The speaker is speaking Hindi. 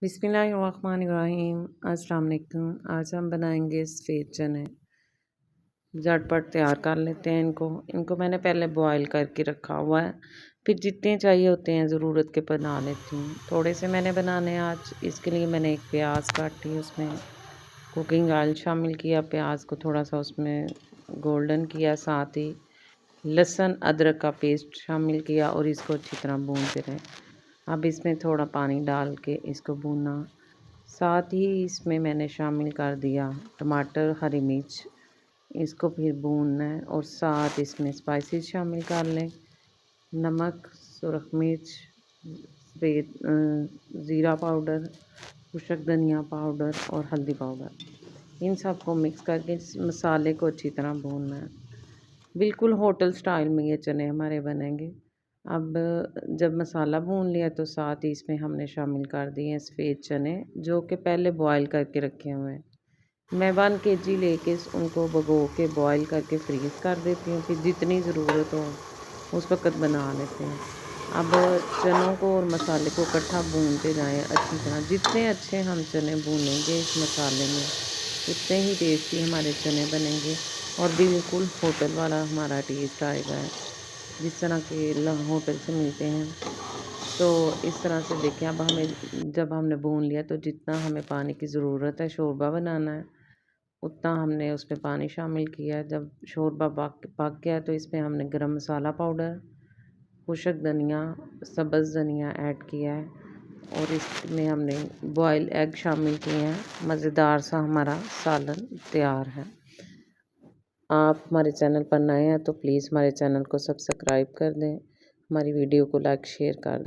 बिस्मिल्लाहिर्रहमानिर्रहीम। अस्सलाम वालेकुम। आज हम बनाएंगे सफ़ेद चने। झटपट तैयार कर लेते हैं इनको मैंने पहले बॉईल करके रखा हुआ है, फिर जितने चाहिए होते हैं ज़रूरत के बना लेती हूँ। थोड़े से मैंने बनाने आज, इसके लिए मैंने एक प्याज काटी, उसमें कुकिंग ऑयल शामिल किया, प्याज को थोड़ा सा उसमें गोल्डन किया, साथ ही लहसुन अदरक का पेस्ट शामिल किया और इसको अच्छी तरह भूनते रहे। अब इसमें थोड़ा पानी डाल के इसको भूना, साथ ही इसमें मैंने शामिल कर दिया टमाटर, हरी मिर्च, इसको फिर भूनना है और साथ इसमें स्पाइसेस शामिल कर लें, नमक, सुरख मिर्च, सफ़ेद ज़ीरा पाउडर, खुशक धनिया पाउडर और हल्दी पाउडर। इन सब को मिक्स करके इस मसाले को अच्छी तरह भूनना है। बिल्कुल होटल स्टाइल में ये चने हमारे बनेंगे। अब जब मसाला भून लिया तो साथ ही इसमें हमने शामिल कर दिए हैं सफ़ेद चने, जो कि पहले बॉईल करके रखे हुए हैं। मैं 1 kg लेके उनको भिगो के बॉईल करके फ्रीज़ कर देती हूँ, फिर जितनी ज़रूरत हो उस वक़्त बना लेते हैं। अब चनों को और मसाले को इकट्ठा भूनते जाएँ अच्छी तरह। जितने अच्छे हम चने भूनेंगे इस मसाले में, उतने ही टेस्टी हमारे चने बनेंगे और बिल्कुल होटल वाला हमारा टेस्ट आएगा, जिस तरह के होटल से मिलते हैं। तो इस तरह से देखें, अब हमें जब हमने भून लिया तो जितना हमें पानी की ज़रूरत है, शोरबा बनाना है, उतना हमने उसमें पानी शामिल किया है। जब शोरबा पक गया तो इसमें हमने गरम मसाला पाउडर, खुशक धनिया, सब्ज़ धनिया ऐड किया है और इसमें हमने बॉयल एग शामिल किए हैं। मज़ेदार सा हमारा सालन तैयार है। आप हमारे चैनल पर नए हैं तो प्लीज़ हमारे चैनल को सब्सक्राइब कर दें, हमारी वीडियो को लाइक शेयर कर दें।